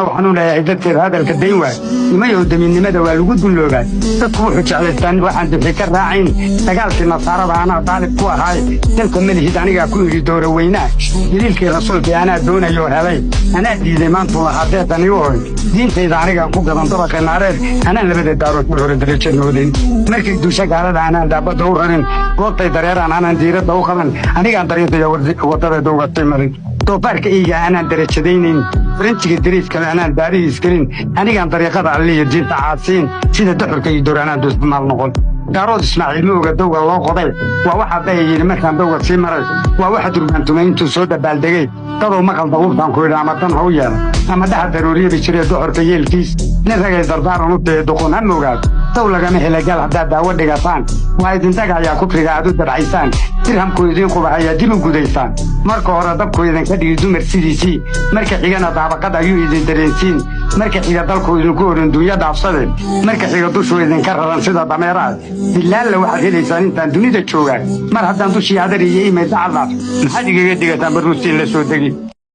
waxaan leeyahay dadka hadalka dayn nima yoodamiinimada waa lagu dulloogaa dadku wuxuu jeclaystaan waxaan dibxi ka raacayn dagaalkii nasaarada anaa daalib ku ahaay dalka malihid anigaa ku yidhi doora weynaa daliilkii rasuulkii anaa doonayoo helay anaa diiday maantuu lahaa deedan igu hoy diintayda anigaan ku gadan dabaqa naareed anaan labada daarood mar hore darajadoodayn markay duusha gaalada anaan daabadda u rarin goobtay dareeraan anaan diiradda u qaban anigaan dariiqaya waddadeeda ugatay marin doofaarka iiga anaan darajadaynayn faranjiga dariiskale anaan daarihiis gelin anigaan dariiqada alliya diinta caadsiin sida duxurka iyo door anaan doosmaal noqon daarood ismaaciil mooga dawga loo qoday waa waxa daya yidhi markaan dawga sii maray waa waxa durbaantumay intuu soo dabaaldegay dadoo maqal dabuurtaan ku yidhi ama tan ha u yeela ama dhaha daruuriyabi jiree duxurka yeelkiis nin ragay dardaaran u dee duqun ha moogaad daw lagama hela gaal haddaad daawo dhigataan waa idintaga ayaa kufriga aad u dabcaysaan dirhamku idiin qubax ayaa dib u gudaysaan marka hore dabku idinka dhigi dumar sidiisii marka xigana daabaqad ayuu idin dareensiin marka xiga dalku idinku orin dunya dhaafsadeen marka xiga dushu idinka raran sida dameeraad dilaalla waxaad helaysaan intaan dunida joogaan mar haddaan dushii adar iyo imay dacadaas maxaad igaga digataan baruustiin la soo degi